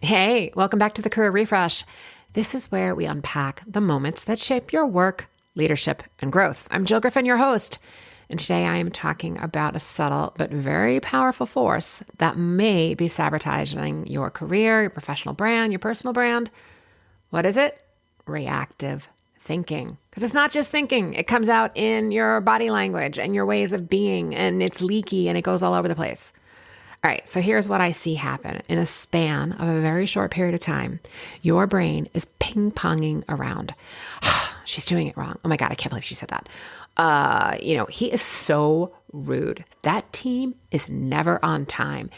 Hey, welcome back to the Career Refresh. This is where we unpack the moments that shape your work, leadership, and growth. I'm Jill Griffin, your host, and today I am talking about a subtle but very powerful force that may be sabotaging your career, your professional brand, your personal brand. What is it? Reactive thinking. Because it's not just thinking. It comes out in your body language and your ways of being, and it's leaky and it goes all over the place. All right, so here's what I see happen. In a span of a very short period of time, your brain is ping-ponging around. She's doing it wrong. Oh my God, I can't believe she said that. He is so rude. That team is never on time.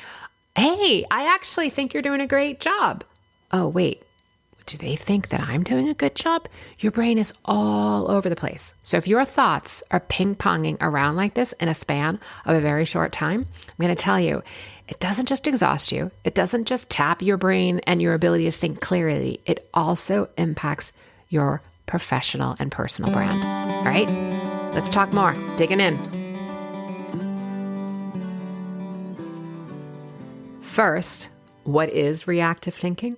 Hey, I actually think you're doing a great job. Oh, wait. Do they think that I'm doing a good job? Your brain is all over the place. So if your thoughts are ping-ponging around like this in a span of a very short time, I'm going to tell you, it doesn't just exhaust you. It doesn't just tap your brain and your ability to think clearly. It also impacts your professional and personal brand. All right, let's talk more. Digging in. First, what is reactive thinking?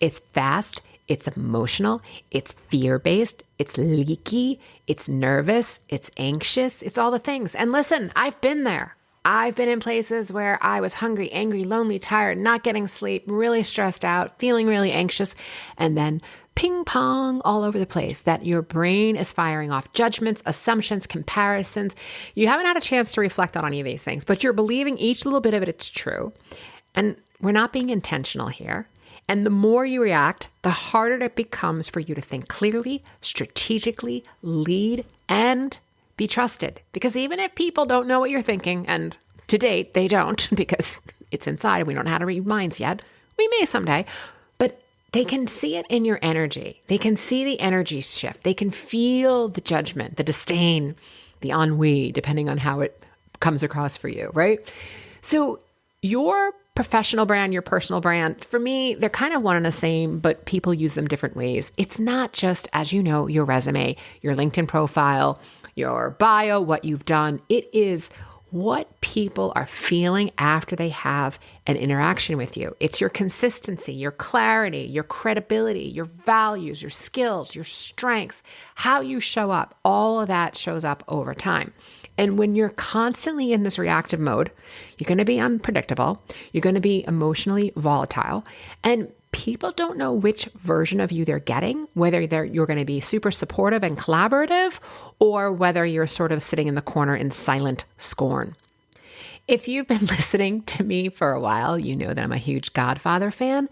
It's fast, it's emotional, it's fear-based, it's leaky, it's nervous, it's anxious, it's all the things. And listen, I've been there. I've been in places where I was hungry, angry, lonely, tired, not getting sleep, really stressed out, feeling really anxious, and then ping pong all over the place that your brain is firing off judgments, assumptions, comparisons. You haven't had a chance to reflect on any of these things, but you're believing each little bit of it, it's true. And we're not being intentional here. And the more you react, the harder it becomes for you to think clearly, strategically, lead, and be trusted. Because even if people don't know what you're thinking, and to date, they don't because it's inside and we don't know how to read minds yet, we may someday, but they can see it in your energy. They can see the energy shift. They can feel the judgment, the disdain, the ennui, depending on how it comes across for you, right? So your professional brand, your personal brand, for me, they're kind of one and the same, but people use them different ways. It's not just, as you know, your resume, your LinkedIn profile, your bio, what you've done. It is what people are feeling after they have an interaction with you. It's your consistency, your clarity, your credibility, your values, your skills, your strengths, how you show up. All of that shows up over time. And when you're constantly in this reactive mode, you're going to be unpredictable. You're going to be emotionally volatile. And people don't know which version of you they're getting, whether you're going to be super supportive and collaborative, or whether you're sort of sitting in the corner in silent scorn. If you've been listening to me for a while, you know that I'm a huge Godfather fan.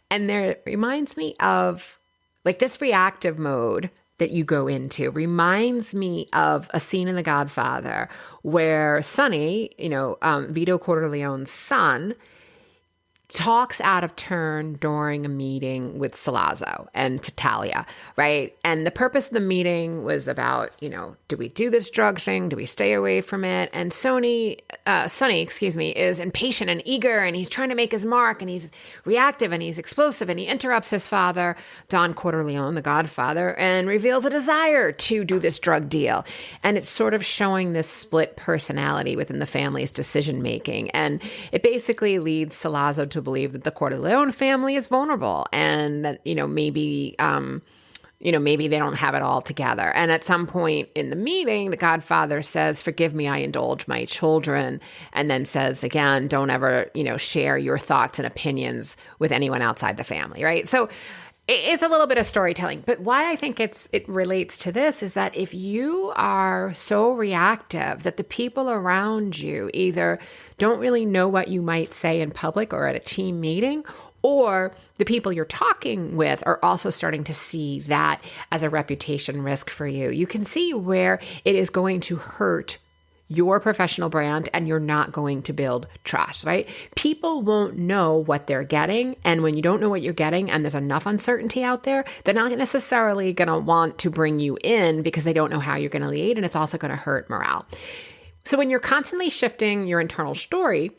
And it reminds me of like this reactive mode that you go into reminds me of a scene in The Godfather where Sonny, Vito Corleone's son, talks out of turn during a meeting with Salazzo and Tattaglia, right? And the purpose of the meeting was about, do we do this drug thing? Do we stay away from it? And Sonny, is impatient and eager, and he's trying to make his mark, and he's reactive, and he's explosive, and he interrupts his father, Don Corleone, the Godfather, and reveals a desire to do this drug deal. And it's sort of showing this split personality within the family's decision-making. And it basically leads Salazzo to believe that the Corleone family is vulnerable and that, maybe they don't have it all together. And at some point in the meeting, the Godfather says, "Forgive me, I indulge my children." And then says again, don't ever, share your thoughts and opinions with anyone outside the family, right? So it's a little bit of storytelling. But why I think it relates to this is that if you are so reactive that the people around you either don't really know what you might say in public or at a team meeting, or the people you're talking with are also starting to see that as a reputation risk for you, you can see where it is going to hurt your professional brand and you're not going to build trust, right? People won't know what they're getting. And when you don't know what you're getting and there's enough uncertainty out there, they're not necessarily going to want to bring you in because they don't know how you're going to lead. And it's also going to hurt morale. So when you're constantly shifting your internal story,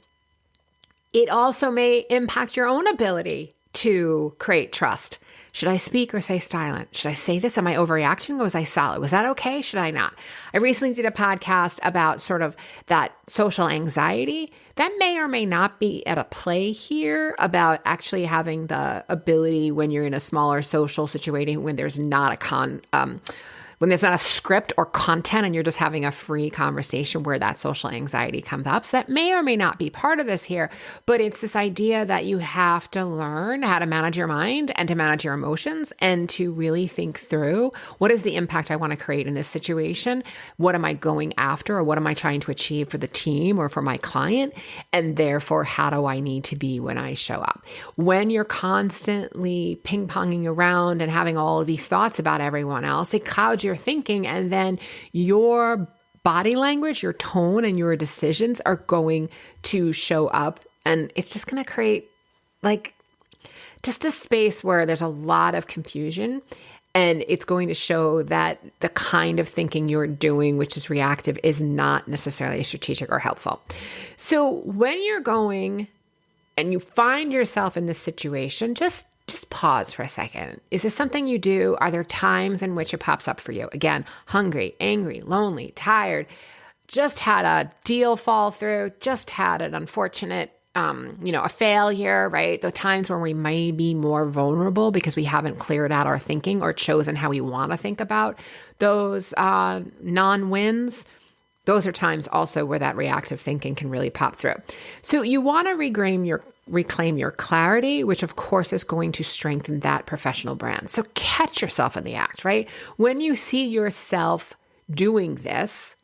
it also may impact your own ability to create trust. Should I speak or say silent? Should I say this? Am I overreacting or was I solid? Was that okay? Should I not? I recently did a podcast about sort of that social anxiety that may or may not be at a play here about actually having the ability when you're in a smaller social situation, when there's not when there's not a script or content and you're just having a free conversation where that social anxiety comes up. So that may or may not be part of this here, but it's this idea that you have to learn how to manage your mind and to manage your emotions and to really think through what is the impact I want to create in this situation? What am I going after or what am I trying to achieve for the team or for my client? And therefore, how do I need to be when I show up? When you're constantly ping-ponging around and having all of these thoughts about everyone else, it clouds your thinking, and then your body language, your tone, and your decisions are going to show up, and it's just going to create like just a space where there's a lot of confusion, and it's going to show that the kind of thinking you're doing, which is reactive, is not necessarily strategic or helpful. So when you're going and you find yourself in this situation, just pause for a second. Is this something you do? Are there times in which it pops up for you? Again, hungry, angry, lonely, tired, just had a deal fall through, just had an unfortunate, a failure, right? The times where we may be more vulnerable because we haven't cleared out our thinking or chosen how we want to think about those non-wins. Those are times also where that reactive thinking can really pop through. So you want to reclaim your clarity, which of course is going to strengthen that professional brand. So catch yourself in the act, right? When you see yourself doing this,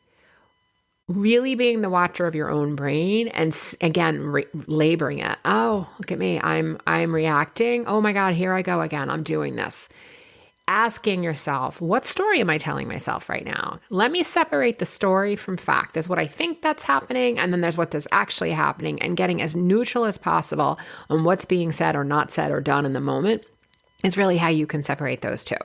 really being the watcher of your own brain and again, laboring it. Oh, look at me. I'm reacting. Oh my God, here I go again. I'm doing this. Asking yourself, what story am I telling myself right now? Let me separate the story from fact. There's what I think that's happening, and then there's what is actually happening, and getting as neutral as possible on what's being said or not said or done in the moment is really how you can separate those two.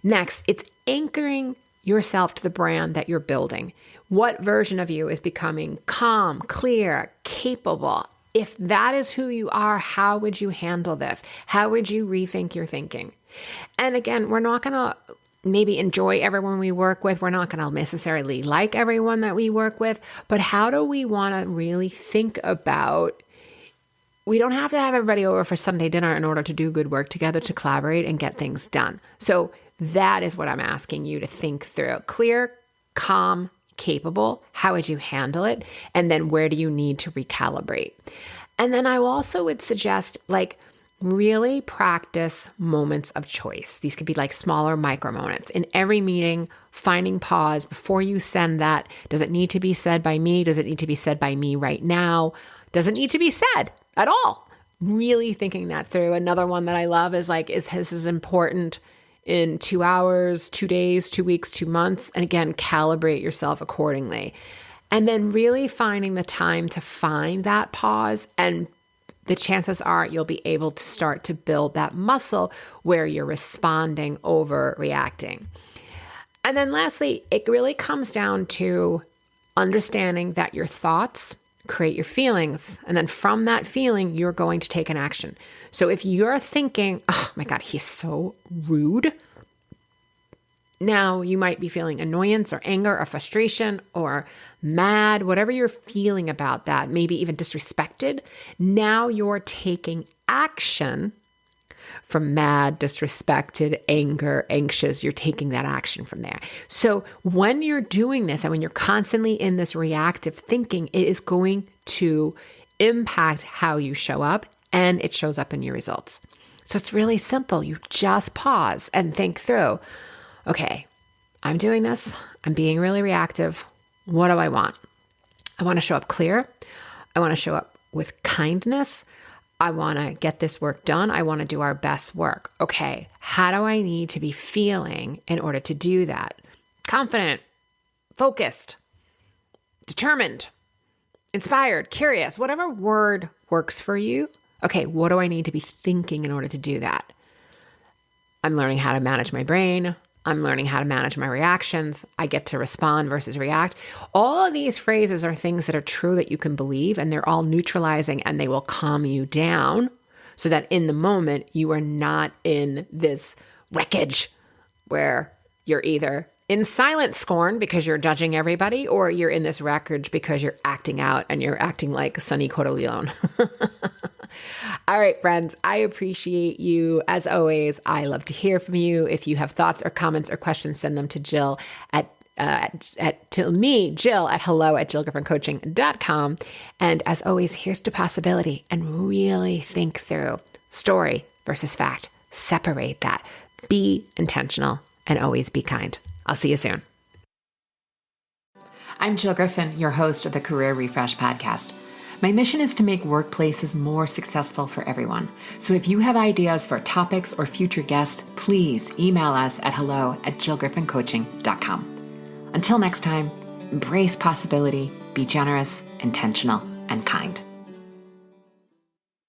Next, it's anchoring yourself to the brand that you're building. What version of you is becoming calm, clear, capable? If that is who you are, how would you handle this? How would you rethink your thinking? And again, we're not going to maybe enjoy everyone we work with. We're not going to necessarily like everyone that we work with, but how do we want to really think about, we don't have to have everybody over for Sunday dinner in order to do good work together, to collaborate and get things done. So that is what I'm asking you to think through. Clear, calm, capable. How would you handle it? And then where do you need to recalibrate? And then I also would suggest really practice moments of choice. These could be like smaller micro moments. In every meeting, finding pause before you send that. Does it need to be said by me? Does it need to be said by me right now? Does it need to be said at all? Really thinking that through. Another one that I love is this is important in 2 hours, 2 days, 2 weeks, 2 months. And again, calibrate yourself accordingly. And then really finding the time to find that pause, and the chances are you'll be able to start to build that muscle where you're responding over reacting. And then lastly, it really comes down to understanding that your thoughts create your feelings. And then from that feeling, you're going to take an action. So if you're thinking, oh my God, he's so rude. Now you might be feeling annoyance or anger or frustration or mad, whatever you're feeling about that, maybe even disrespected. Now you're taking action from mad, disrespected, anger, anxious. You're taking that action from there. So when you're doing this and when you're constantly in this reactive thinking, it is going to impact how you show up, and it shows up in your results. So it's really simple. You just pause and think through, okay, I'm doing this. I'm being really reactive. What do I want? I want to show up clear. I want to show up with kindness. I want to get this work done. I want to do our best work. Okay, how do I need to be feeling in order to do that? Confident, focused, determined, inspired, curious, whatever word works for you. Okay, what do I need to be thinking in order to do that? I'm learning how to manage my brain. I'm learning how to manage my reactions. I get to respond versus react. All of these phrases are things that are true that you can believe, and they're all neutralizing, and they will calm you down so that in the moment you are not in this wreckage where you're either in silent scorn because you're judging everybody, or you're in this wreckage because you're acting out and you're acting like Sonny Corleone. All right, friends, I appreciate you. As always, I love to hear from you. If you have thoughts or comments or questions, send them to Jill at hello@jillgriffincoaching.com. And as always, here's to possibility, and really think through story versus fact. Separate that. Be intentional and always be kind. I'll see you soon. I'm Jill Griffin, your host of the Career Refresh Podcast. My mission is to make workplaces more successful for everyone. So if you have ideas for topics or future guests, please email us at hello@jillgriffincoaching.com. Until next time, embrace possibility, be generous, intentional, and kind.